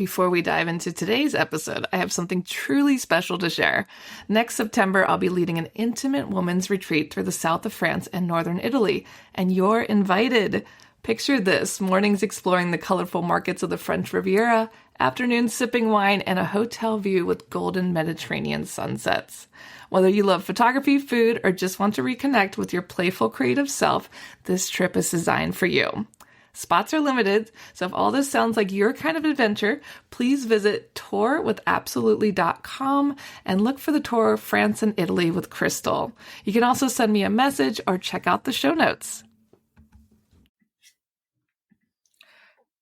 Before we dive into today's episode, I have something truly special to share. Next September, I'll be leading an intimate women's retreat through the south of France and northern Italy, and you're invited. Picture this: mornings exploring the colorful markets of the French Riviera, afternoons sipping wine, and a hotel view with golden Mediterranean sunsets. Whether you love photography, food, or just want to reconnect with your playful creative self, this trip is designed for you. Spots are limited, so if all this sounds like your kind of adventure, please visit tourwithabsolutely.com and look for the tour France and Italy with Crystal. You can also send me a message or check out the show notes.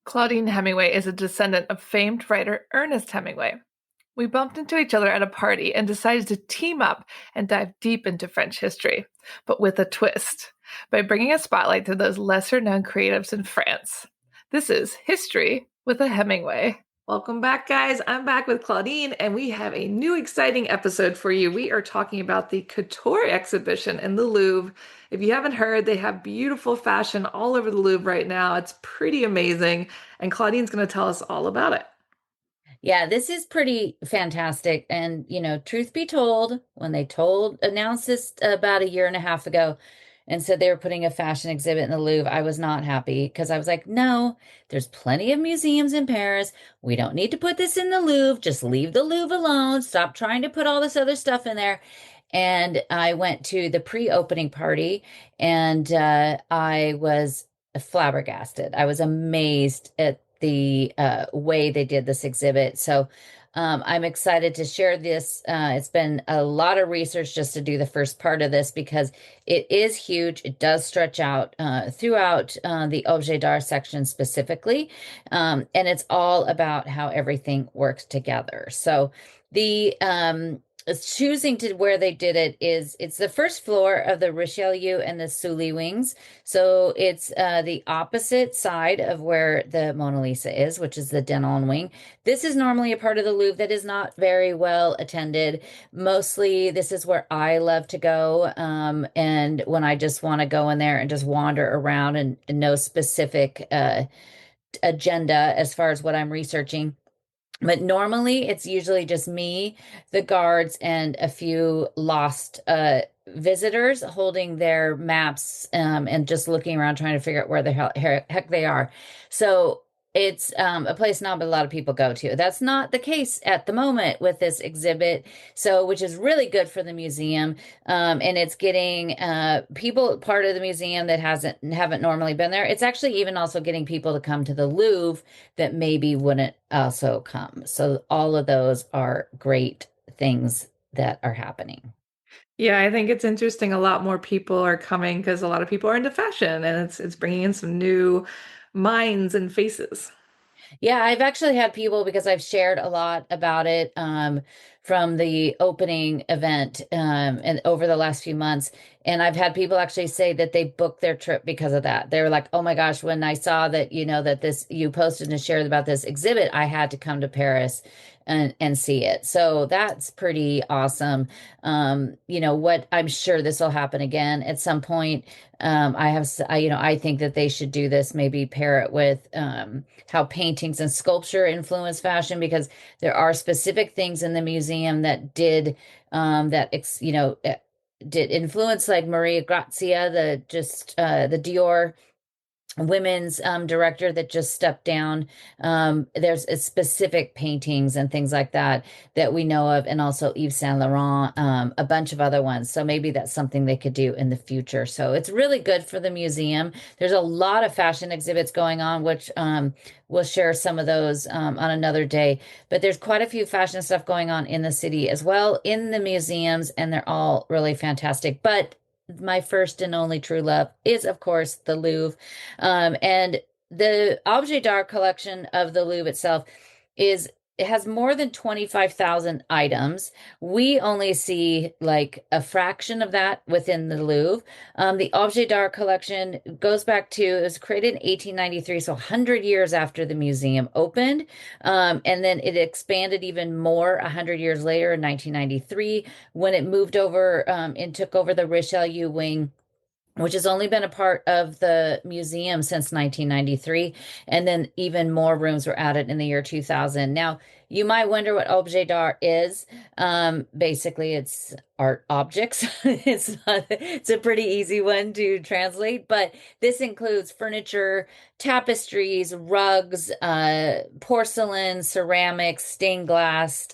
Claudine Hemingway is a descendant of famed writer Ernest Hemingway. We bumped into each other at a party and decided to team up and dive deep into French history, but with a twist, by bringing a spotlight to those lesser-known creatives in France. This is History with a Hemingway. Welcome back, guys. I'm back with Claudine, and we have a new exciting episode for you. We are talking about the Couture exhibition in the Louvre. If you haven't heard, they have beautiful fashion all over the Louvre right now. It's pretty amazing, and Claudine's going to tell us all about it. Yeah, this is pretty fantastic. And, truth be told, when they announced this about a year and a half ago and said they were putting a fashion exhibit in the Louvre, I was not happy because I was like, no, there's plenty of museums in Paris. We don't need to put this in the Louvre. Just leave the Louvre alone. Stop trying to put all this other stuff in there. And I went to the pre-opening party and I was flabbergasted. I was amazed at the way they did this exhibit. So I'm excited to share this. It's been a lot of research just to do the first part of this because it is huge. It does stretch out throughout the Objet d'Art section specifically. And it's all about how everything works together. So the choosing to where they did it's the first floor of the Richelieu and the Sully wings. So it's the opposite side of where the Mona Lisa is, which is the Denon wing. This is normally a part of the Louvre that is not very well attended. Mostly this is where I love to go. And when I just want to go in there and just wander around and no specific agenda as far as what I'm researching. But normally it's usually just me, the guards, and a few lost visitors holding their maps and just looking around trying to figure out where the heck they are. So it's a place not a lot of people go to. That's not the case at the moment with this exhibit, so which is really good for the museum. And it's getting people part of the museum that haven't normally been there. It's actually even also getting people to come to the Louvre that maybe wouldn't also come. So all of those are great things that are happening. Yeah, I think it's interesting. A lot more people are coming because a lot of people are into fashion, and it's bringing in some new minds and faces. Yeah, I've actually had people because I've shared a lot about it from the opening event and over the last few months. And I've had people actually say that they booked their trip because of that. They were like, "Oh my gosh, when I saw that, that this you posted and shared about this exhibit, I had to come to Paris and see it." So that's pretty awesome. What I'm sure this will happen again at some point. I think that they should do this, maybe pair it with how paintings and sculpture influence fashion, because there are specific things in the museum that did influence, like Maria Grazia, the Dior women's director that just stepped down. There's specific paintings and things like that that we know of, and also Yves Saint Laurent, a bunch of other ones. So maybe that's something they could do in the future. So it's really good for the museum. There's a lot of fashion exhibits going on, which we'll share some of those on another day. But there's quite a few fashion stuff going on in the city as well, in the museums, and they're all really fantastic. But my first and only true love is, of course, the Louvre. And the Objet d'Art collection of the Louvre itself it has more than 25,000 items. We only see like a fraction of that within the Louvre. The Objet d'Art collection goes back to, it was created in 1893, so 100 years after the museum opened. And then it expanded even more 100 years later in 1993 when it moved over and took over the Richelieu wing which has only been a part of the museum since 1993. And then even more rooms were added in the year 2000. Now, you might wonder what objet d'art is. Basically, it's art objects. It's a pretty easy one to translate, but this includes furniture, tapestries, rugs, porcelain, ceramics, stained glass,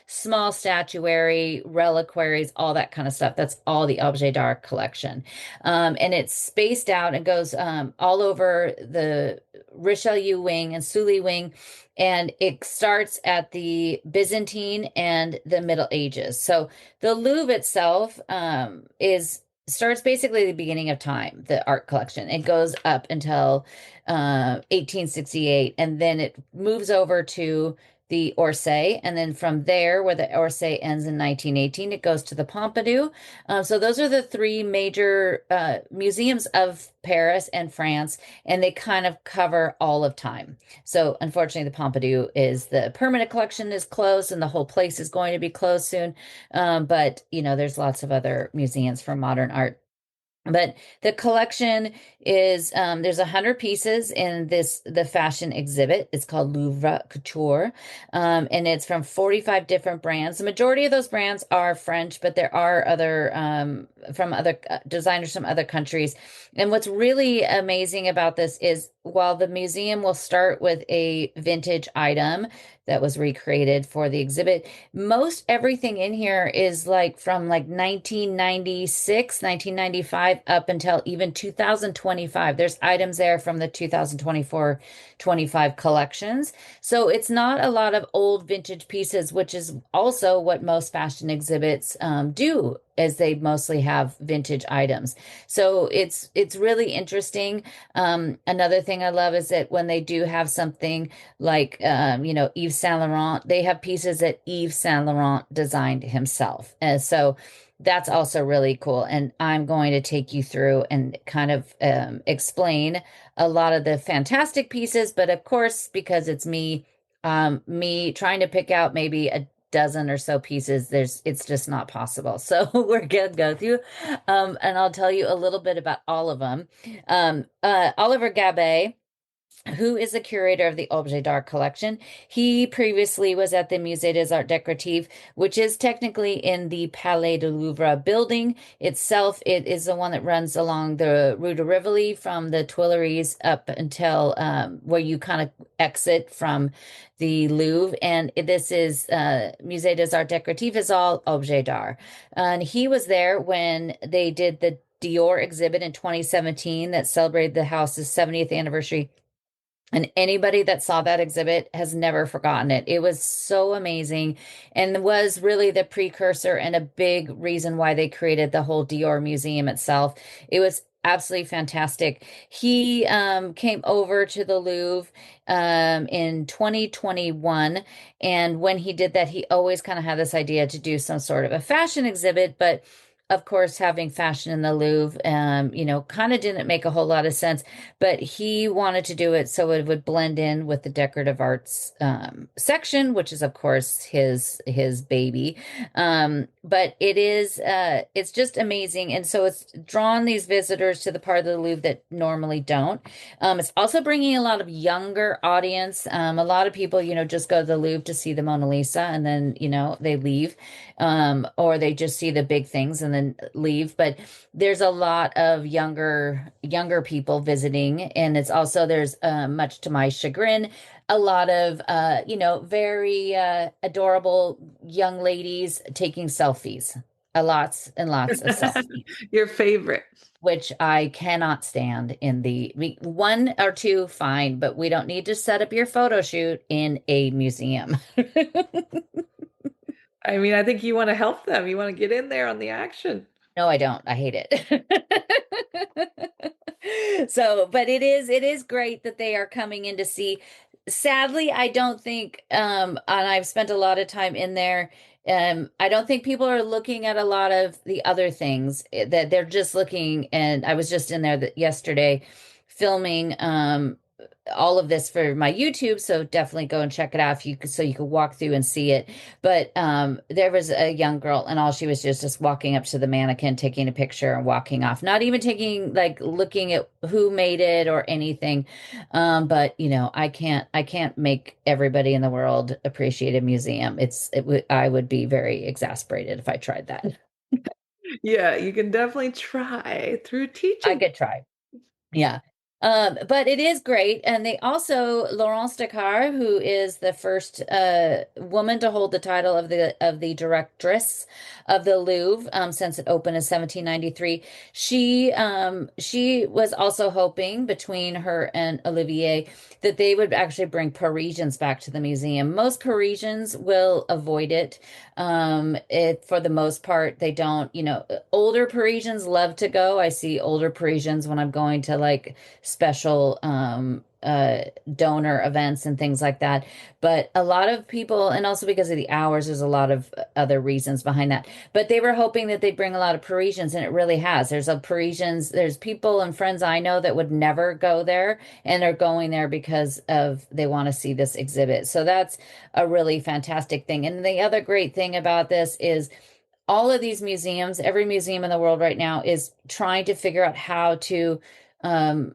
small statuary, reliquaries, all that kind of stuff. That's all the objet d'art collection. And it's spaced out and goes all over the Richelieu wing and Sully wing. And it starts at the Byzantine and the Middle Ages. So the Louvre itself is starts basically the beginning of time, the art collection. It goes up until 1868, and then it moves over to the Orsay, and then from there, where the Orsay ends in 1918, it goes to the Pompidou. So those are the three major museums of Paris and France, and they kind of cover all of time. So unfortunately, the Pompidou is the permanent collection is closed, and the whole place is going to be closed soon. But you know, there's lots of other museums for modern art. But the collection is there's 100 pieces in the fashion exhibit. It's called Louvre Couture, and it's from 45 different brands. The majority of those brands are French, but there are other from other designers from other countries. And what's really amazing about this is while the museum will start with a vintage item that was recreated for the exhibit, most everything in here is like from like 1996, 1995 up until even 2025. There's items there from the 2024-25 collections. So it's not a lot of old vintage pieces, which is also what most fashion exhibits do, as they mostly have vintage items. So it's really interesting. Another thing I love is that when they do have something like Yves Saint Laurent, they have pieces that Yves Saint Laurent designed himself. And so that's also really cool. And I'm going to take you through and kind of explain a lot of the fantastic pieces, but of course, because it's me trying to pick out maybe a dozen or so pieces, it's just not possible. So we're gonna go through, and I'll tell you a little bit about all of them. Oliver Gabet, who is the curator of the Objet d'Art collection. He previously was at the Musée des Arts Décoratifs, which is technically in the Palais de Louvre building itself. It is the one that runs along the Rue de Rivoli from the Tuileries up until where you kind of exit from the Louvre. And this is Musée des Arts Décoratifs is all Objet d'Art. And he was there when they did the Dior exhibit in 2017 that celebrated the house's 70th anniversary, and anybody that saw that exhibit has never forgotten it. It was so amazing and was really the precursor and a big reason why they created the whole Dior Museum itself. It was absolutely fantastic. He came over to the Louvre in 2021. And when he did that, he always kind of had this idea to do some sort of a fashion exhibit, but of course, having fashion in the Louvre, kind of didn't make a whole lot of sense, but he wanted to do it so it would blend in with the decorative arts section, which is, of course, his baby. But it's just amazing, and so it's drawn these visitors to the part of the Louvre that normally don't. It's also bringing a lot of younger audience. A lot of people, just go to the Louvre to see the Mona Lisa, and then they leave, or they just see the big things and then leave. But there's a lot of younger people visiting, and it's also there's much to my chagrin, a lot of very adorable young ladies taking selfies, lots and lots of selfies, Your favorite. which I cannot stand one or two, fine, but we don't need to set up your photo shoot in a museum. I mean, I think you want to help them. You want to get in there on the action. No, I don't. I hate it. So, but it is great that they are coming in to see. Sadly, I don't think, and I've spent a lot of time in there. I don't think people are looking at a lot of the other things that they're just looking. And I was just in there yesterday filming. all of this for my YouTube, so definitely go and check it out if you so you can walk through and see it. But there was a young girl, and all she was just walking up to the mannequin, taking a picture and walking off, not even taking like looking at who made it or anything. But I can't make everybody in the world appreciate a museum. I would be very exasperated if I tried that. Yeah, you can definitely try through I teaching. could try. Yeah. But it is great. And they also, Laurence Dakkar, who is the first woman to hold the title of the directress of the Louvre since it opened in 1793. She was also hoping between her and Olivier that they would actually bring Parisians back to the museum. Most Parisians will avoid it. It for the most part, they don't, older Parisians love to go. I see older Parisians when I'm going to like special donor events and things like that. But a lot of people, and also because of the hours, there's a lot of other reasons behind that. But they were hoping that they'd bring a lot of Parisians, and it really has. There's people and friends I know that would never go there, and are going there because of they want to see this exhibit. So that's a really fantastic thing. And the other great thing about this is all of these museums, every museum in the world right now is trying to figure out how to, um,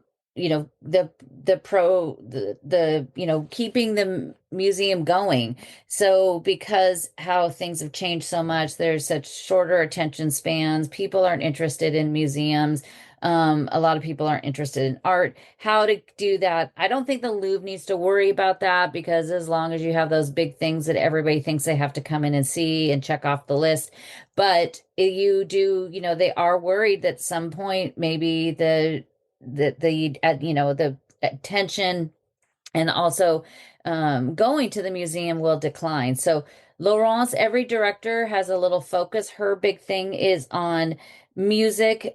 keeping the museum going. So because how things have changed so much, there's such shorter attention spans. People aren't interested in museums. A lot of people aren't interested in art. How to do that? I don't think the Louvre needs to worry about that because as long as you have those big things that everybody thinks they have to come in and see and check off the list, but you do, they are worried that some point maybe the attention and also going to the museum will decline. So Laurence, every director has a little focus. Her big thing is on music,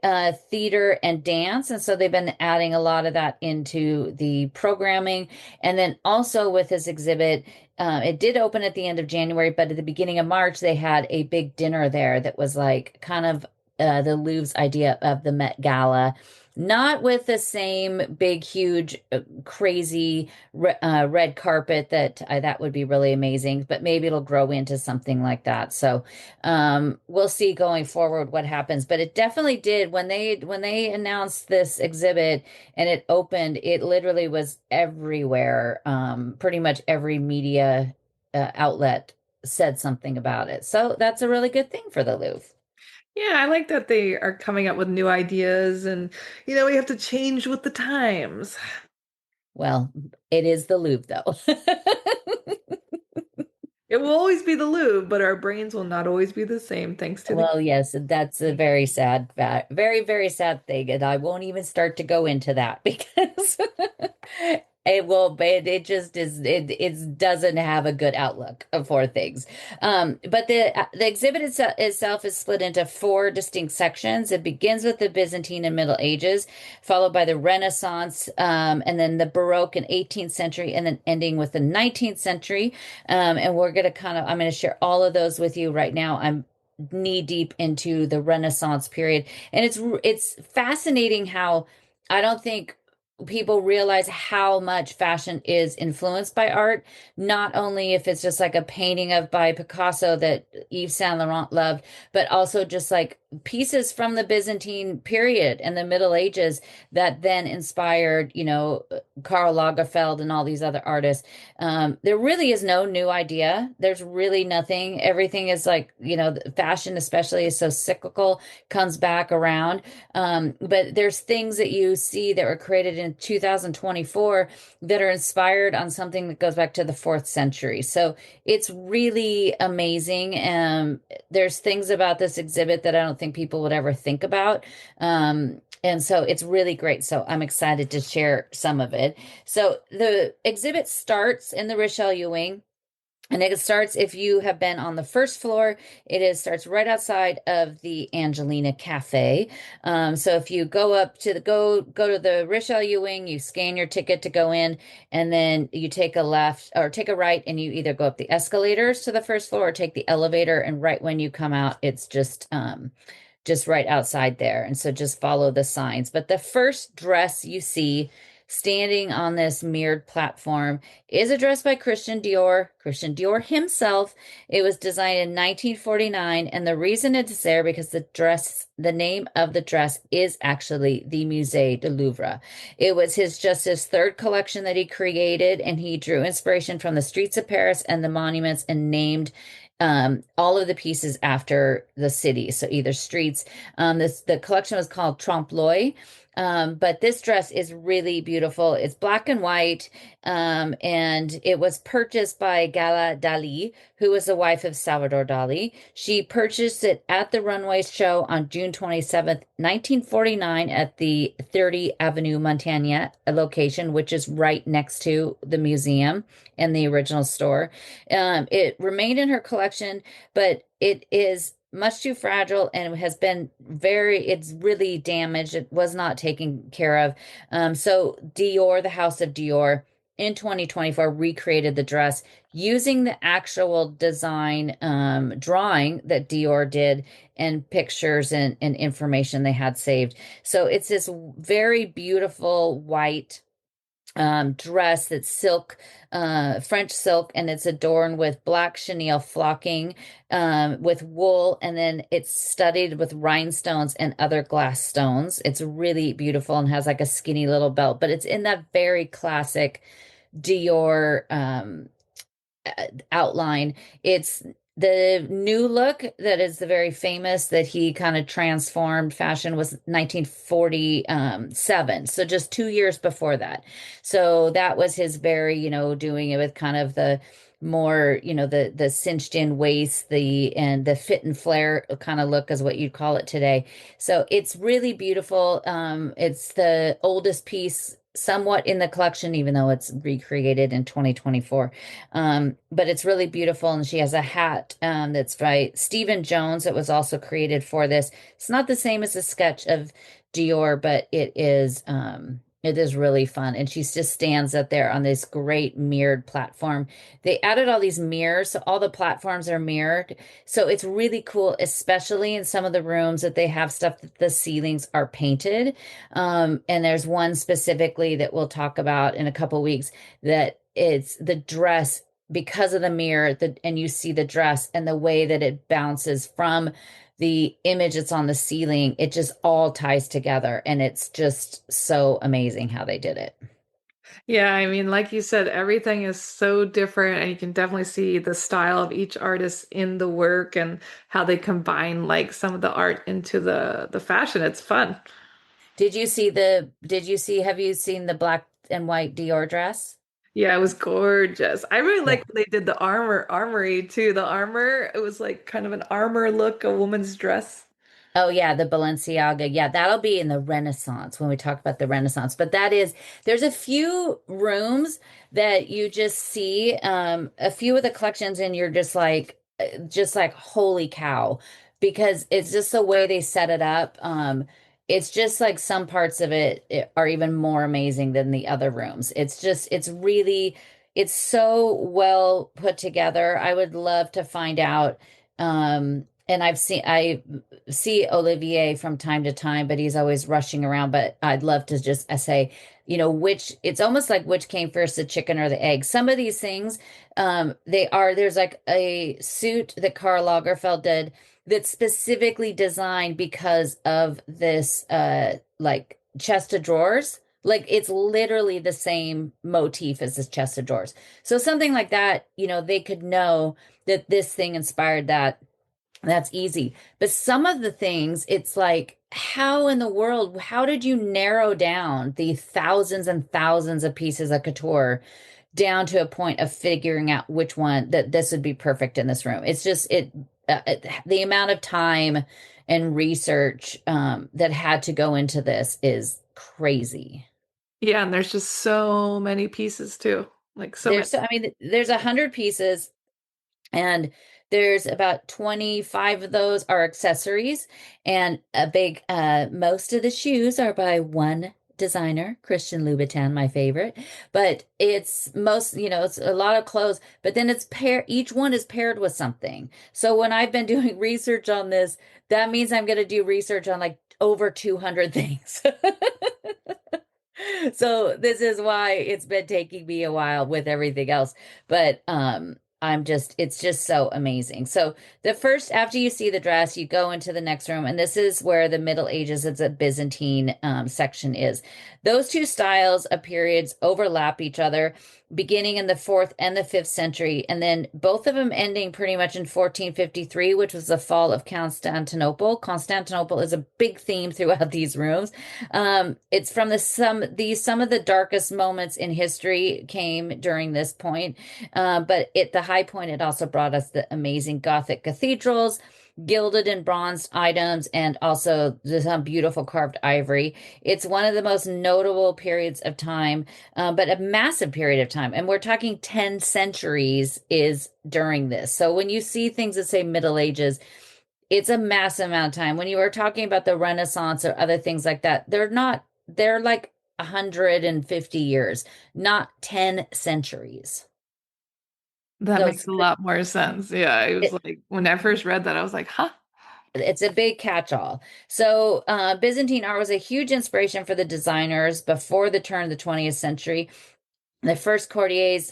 theater, and dance. And so they've been adding a lot of that into the programming. And then also with this exhibit, it did open at the end of January, but at the beginning of March, they had a big dinner there that was like kind of the Louvre's idea of the Met Gala. Not with the same big, huge, crazy red carpet that would be really amazing, but maybe it'll grow into something like that. So we'll see going forward what happens. But it definitely did when they announced this exhibit and it opened, it literally was everywhere. Pretty much every media outlet said something about it. So that's a really good thing for the Louvre. Yeah, I like that they are coming up with new ideas and we have to change with the times. Well, it is the Louvre though. It will always be the Louvre, but our brains will not always be the same thanks to the Well, yes, that's a very sad, very, very sad thing. And I won't even start to go into that because it just is, it doesn't have a good outlook for things. But the exhibit itself is split into four distinct sections. It begins with the Byzantine and Middle Ages, followed by the Renaissance, and then the Baroque and 18th century, and then ending with the 19th century. And I'm going to share all of those with you right now. I'm knee deep into the Renaissance period. And it's fascinating how I don't think people realize how much fashion is influenced by art, not only if it's just like a painting of by Picasso that Yves Saint Laurent loved, but also just like pieces from the Byzantine period and the Middle Ages that then inspired, Karl Lagerfeld and all these other artists. There really is no new idea. There's really nothing. Everything is like, fashion especially is so cyclical, comes back around. But there's things that you see that were created in 2024 that are inspired on something that goes back to the fourth century. So it's really amazing. There's things about this exhibit that I don't think people would ever think about. And so it's really great. So I'm excited to share some of it. So the exhibit starts in the Richelieu wing. And it starts if you have been on the first floor, starts right outside of the Angelina Cafe. So if you go up to go to the Richelieu wing, you scan your ticket to go in, and then you take a left or take a right, and you either go up the escalators to the first floor or take the elevator. And right when you come out, it's just right outside there. And so just follow the signs. But the first dress you see standing on this mirrored platform, is a dress by Christian Dior himself. It was designed in 1949, and the reason it's there because the name of the dress is actually the Musée du Louvre. It was his third collection that he created, and he drew inspiration from the streets of Paris and the monuments and named all of the pieces after the city. So either streets. The collection was called Trompe l'oeil. But this dress is really beautiful. It's black and white, and it was purchased by Gala Dali, who was the wife of Salvador Dali. She purchased it at the runway show on June 27th, 1949, at the 30 Avenue Montaigne location, which is right next to the museum and the original store. It remained in her collection, but it is much too fragile and it's really damaged. It was not taken care of. So Dior, the House of Dior, in 2024 recreated the dress using the actual design drawing that Dior did and pictures and information they had saved. So it's this very beautiful white dress that's silk, French silk, and it's adorned with black chenille flocking, with wool, and then it's studded with rhinestones and other glass stones. It's really beautiful and has like a skinny little belt, but it's in that very classic Dior outline. It's the new look that is the very famous that he kind of transformed fashion was 1947. So just 2 years before that. So that was his very, doing it with kind of the more, the cinched in waist, the fit and flare kind of look is what you'd call it today. So it's really beautiful. It's the oldest piece somewhat in the collection, even though it's recreated in 2024. But it's really beautiful. And she has a hat that's by Stephen Jones. It was also created for this. It's not the same as a sketch of Dior, but it is really fun. And she just stands up there on this great mirrored platform. They added all these mirrors, so all the platforms are mirrored. So it's really cool, especially in some of the rooms that they have stuff that the ceilings are painted. And there's one specifically that we'll talk about in a couple weeks that it's the dress because of the mirror, and you see the dress and the way that it bounces from the image that's on the ceiling. It just all ties together, and it's just so amazing how they did it. Yeah, I mean, like you said, everything is so different, and you can definitely see the style of each artist in the work and how they combine like some of the art into the fashion. It's fun. Have you seen the black and white Dior dress? Yeah, it was gorgeous. I really Yeah. like when they did the armory too. The armor, it was like kind of an armor look, a woman's dress. Oh yeah, the Balenciaga. Yeah, that'll be in the Renaissance when we talk about the Renaissance. But there's a few rooms that you just see, a few of the collections, and you're just like, holy cow, because it's just the way they set it up. It's just like some parts of it are even more amazing than the other rooms. It's so well put together. I would love to find out. And I see Olivier from time to time, but he's always rushing around. But I'd love to just say, it's almost like which came first, the chicken or the egg. Some of these things, there's like a suit that Karl Lagerfeld did that's specifically designed because of this, like chest of drawers. Like it's literally the same motif as this chest of drawers. So something like that, they could know that this thing inspired that. That's easy. But some of the things, it's like, how in the world, how did you narrow down the thousands and thousands of pieces of couture down to a point of figuring out which one that this would be perfect in this room? It's just the amount of time and research that had to go into this is crazy. Yeah, and there's just so many pieces too. Like so many. I mean, there's 100 pieces. And there's about 25 of those are accessories, and most of the shoes are by one designer, Christian Louboutin, my favorite. But it's a lot of clothes, but then each one is paired with something. So when I've been doing research on this, that means I'm going to do research on like over 200 things. So this is why it's been taking me a while with everything else. But it's just so amazing. So the first, after you see the dress, you go into the next room, and this is where the Middle Ages, it's a Byzantine section is. Those two styles of periods overlap each other, beginning in the fourth and the fifth century, and then both of them ending pretty much in 1453, which was the fall of Constantinople. Constantinople is a big theme throughout these rooms. It's from some of the darkest moments in history came during this point. But at the high point, it also brought us the amazing Gothic cathedrals, gilded and bronzed items, and also some beautiful carved ivory. It's one of the most notable periods of time, but a massive period of time. And we're talking 10 centuries is during this. So when you see things that say Middle Ages, it's a massive amount of time. When you were talking about the Renaissance or other things like that, they're like 150 years, not 10 centuries. That So makes a lot more sense. Yeah, it was like when I first read that, I was like, huh? it's a big catch-all. So Byzantine art was a huge inspiration for the designers before the turn of the 20th century. The first courtiers,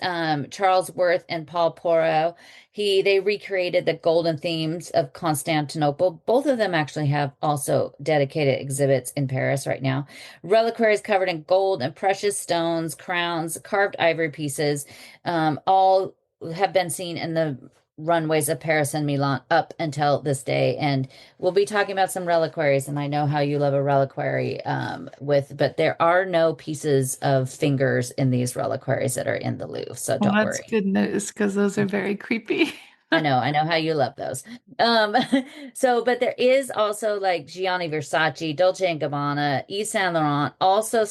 Charles Worth and Paul Poiret, they recreated the golden themes of Constantinople. Both of them actually have also dedicated exhibits in Paris right now. Reliquaries covered in gold and precious stones, crowns, carved ivory pieces, all have been seen in the runways of Paris and Milan up until this day. And we'll be talking about some reliquaries, and I know how you love a reliquary but there are no pieces of fingers in these reliquaries that are in the Louvre, so Well, don't that's worry. good news because those are very creepy. I know how you love those. Um, but there is also like Gianni Versace, Dolce and Gabbana, Yves Saint Laurent also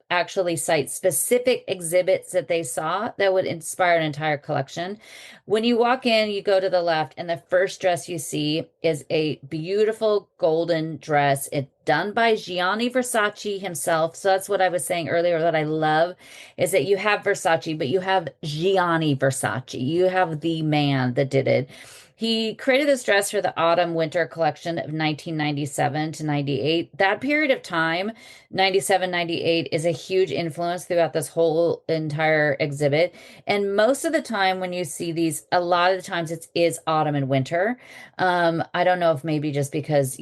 actually cite specific exhibits that they saw that would inspire an entire collection. When you walk in, you go to the left, and the first dress you see is a beautiful golden dress. It's done by Gianni Versace himself. So that's what I was saying earlier that I love is that you have Versace, but you have Gianni Versace. You have the man that did it. He created this dress for the autumn winter collection of 1997 to 98. That period of time, 97, 98, is a huge influence throughout this whole entire exhibit. And most of the time when you see these, a lot of the times it is autumn and winter. I don't know if maybe just because,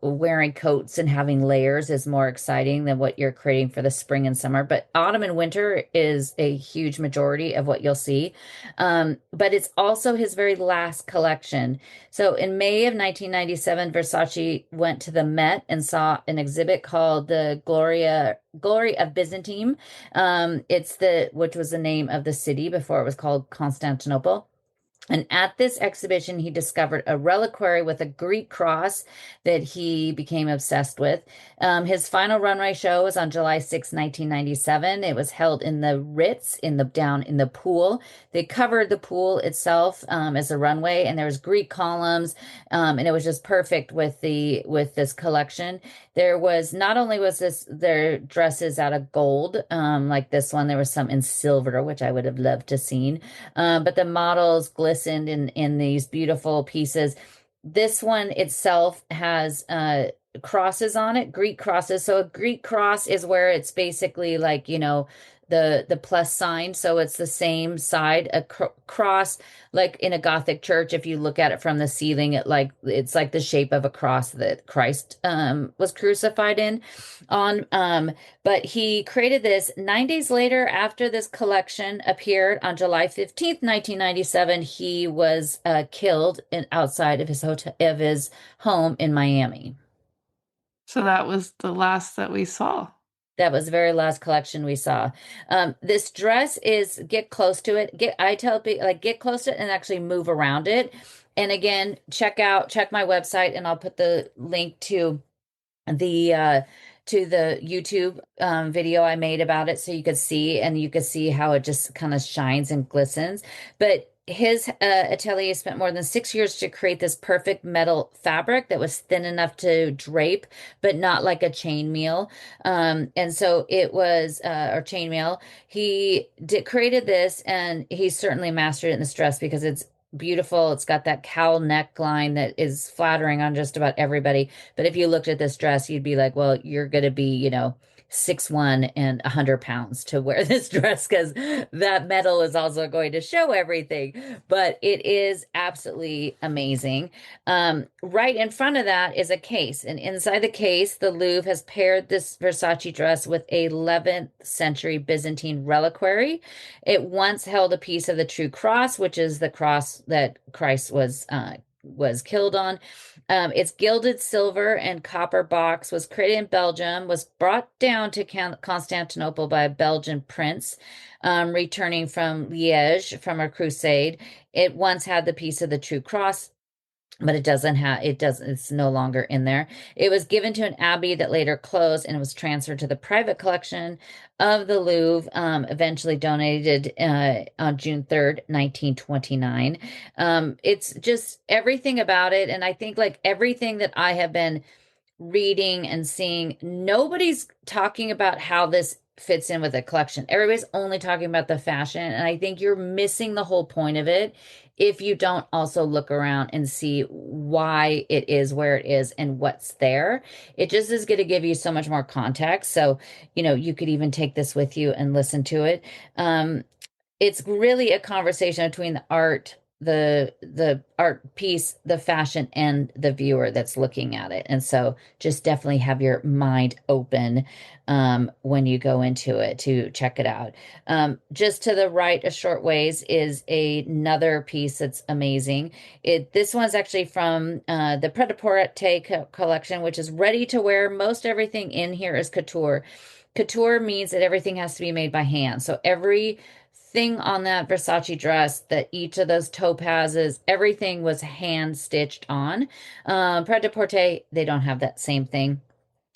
wearing coats and having layers is more exciting than what you're creating for the spring and summer, but autumn and winter is a huge majority of what you'll see. But it's also his very last collection. So in May of 1997, Versace went to the Met and saw an exhibit called the Glory of Byzantium. Which was the name of the city before it was called Constantinople. And at this exhibition, he discovered a reliquary with a Greek cross that he became obsessed with. His final runway show was on July 6, 1997. It was held in the Ritz down in the pool. They covered the pool itself as a runway, and there was Greek columns, and it was just perfect with this collection. There was not only was their dresses out of gold, like this one, there was some in silver, which I would have loved to seen. But the models glistened in these beautiful pieces. This one itself has crosses on it, Greek crosses. So a Greek cross is where it's basically like, the plus sign. So it's the same side, a cross, like in a Gothic church. If you look at it from the ceiling, it's like the shape of a cross that Christ was crucified on. But he created this 9 days later after this collection appeared on July 15th, 1997. He was killed outside of his home in Miami. So that was the last that we saw. That was the very last collection we saw. This dress is get close to it. I tell people like get close to it and actually move around it. And again, check my website, and I'll put the link the uh to the YouTube video I made about it so you could see how it just kind of shines and glistens. But his atelier spent more than 6 years to create this perfect metal fabric that was thin enough to drape, but not like a chainmail. And so it was, or chainmail. Created this, and he certainly mastered it in this dress because it's beautiful. It's got that cowl neckline that is flattering on just about everybody. But if you looked at this dress, you'd be like, well, you're going to be, 6'1" and 100 pounds to wear this dress because that medal is also going to show everything. But it is absolutely amazing. Right in front of that is a case, and inside the case, the Louvre has paired this Versace dress with a 11th century Byzantine reliquary. It once held a piece of the true cross, which is the cross that Christ was killed on. Its gilded silver and copper box was created in Belgium, was brought down to Constantinople by a Belgian prince, returning from Liège from a crusade. It once had the piece of the true cross, but it's no longer in there. It was given to an abbey that later closed and was transferred to the private collection of the Louvre, eventually donated on June 3rd, 1929. It's just everything about it. And I think like everything that I have been reading and seeing, nobody's talking about how this fits in with a collection. Everybody's only talking about the fashion, and I think you're missing the whole point of it if you don't also look around and see why it is where it is and what's there. It just is going to give you so much more context. So, you could even take this with you and listen to it. It's really a conversation between the art piece, the fashion, and the viewer that's looking at it. And so just definitely have your mind open when you go into it to check it out. Just to the right, a short ways is another piece that's amazing. This one's actually from the Pret-a-Porter collection, which is ready to wear. Most everything in here is couture. Couture means that everything has to be made by hand. So every thing on that Versace dress, that each of those topazes, everything was hand stitched on. Pret-a-Porter, they don't have that same thing.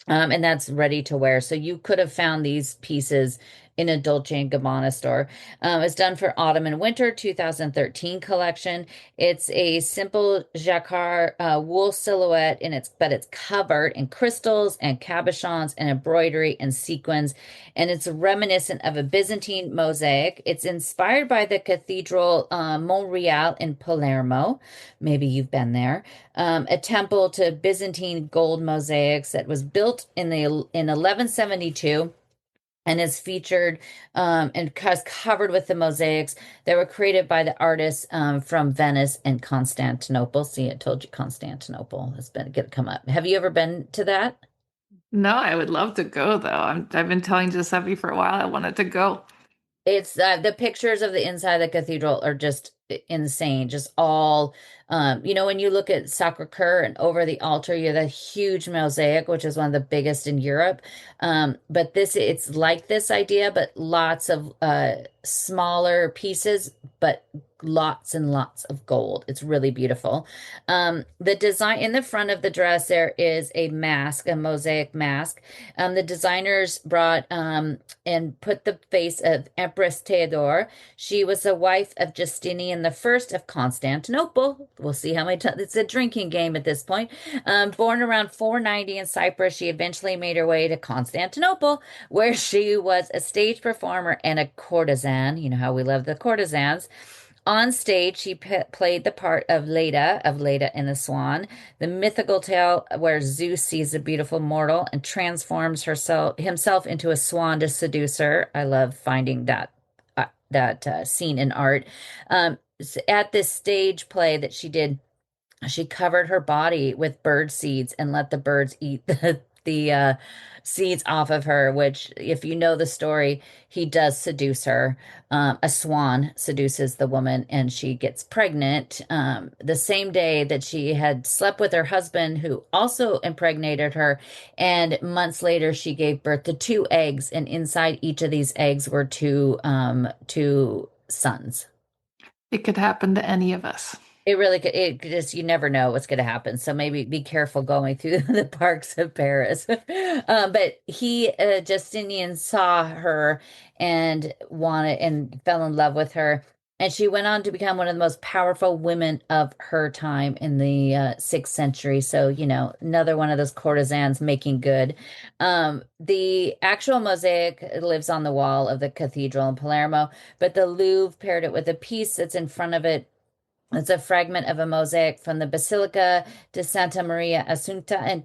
And that's ready to wear. So you could have found these pieces in a Dolce & Gabbana store. It's done for autumn and winter 2013 collection. It's a simple jacquard wool silhouette, but it's covered in crystals and cabochons and embroidery and sequins, and it's reminiscent of a Byzantine mosaic. It's inspired by the Cathedral Monreal in Palermo. Maybe you've been there. A temple to Byzantine gold mosaics that was built in 1172 and is featured and covered with the mosaics that were created by the artists from Venice and Constantinople. See, I told you Constantinople has been going to come up. Have you ever been to that? No, I would love to go though. I've been telling Giuseppe for a while I wanted to go. It's the pictures of the inside of the cathedral are just insane. Just all, when you look at Sacre-Cœur and over the altar, you have a huge mosaic, which is one of the biggest in Europe. But it's like this idea, but lots of smaller pieces, but lots and lots of gold. It's really beautiful. The design in the front of the dress, there is a mask, a mosaic mask. The designers brought and put the face of Empress Theodore. She was the wife of Justinian the First of Constantinople. We'll see how many times. It's a drinking game at this point. Born around 490 in Cyprus, she eventually made her way to Constantinople, where she was a stage performer and a courtesan. You know how we love the courtesans. On stage, she played the part of Leda in The Swan, the mythical tale where Zeus sees a beautiful mortal and transforms himself into a swan to seduce her. I love finding that scene in art. At this stage play that she did, she covered her body with bird seeds and let the birds eat the seeds off of her, which, if you know the story, he does seduce her. A swan seduces the woman and she gets pregnant the same day that she had slept with her husband, who also impregnated her. And months later, she gave birth to two eggs, and inside each of these eggs were two sons. It could happen to any of us. It really could. It just, you never know what's going to happen. So maybe be careful going through the parks of Paris. But Justinian saw her and wanted and fell in love with her. And she went on to become one of the most powerful women of her time in the 6th century. So, another one of those courtesans making good. The actual mosaic lives on the wall of the cathedral in Palermo, but the Louvre paired it with a piece that's in front of it. It's a fragment of a mosaic from the Basilica de Santa Maria Assunta in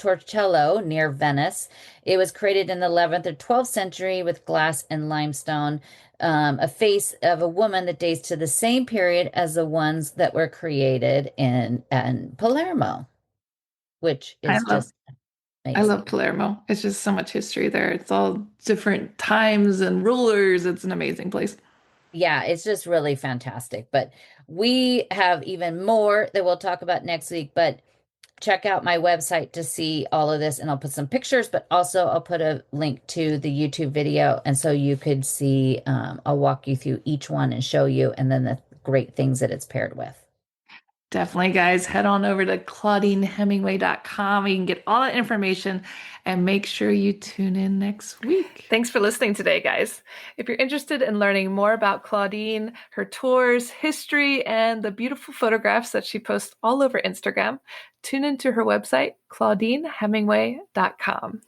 Torcello near Venice. It was created in the 11th or 12th century with glass and limestone, a face of a woman that dates to the same period as the ones that were created in Palermo, which I is love just I amazing. love Palermo. It's just so much history there. It's all different times and rulers. It's an amazing place. Yeah, it's just really fantastic. But we have even more that we'll talk about next week. But check out my website to see all of this, and I'll put some pictures, but also I'll put a link to the YouTube video. And so you could see, I'll walk you through each one and show you, and then the great things that it's paired with. Definitely, guys, head on over to ClaudineHemingway.com. You can get all that information and make sure you tune in next week. Thanks for listening today, guys. If you're interested in learning more about Claudine, her tours, history, and the beautiful photographs that she posts all over Instagram, tune into her website, ClaudineHemingway.com.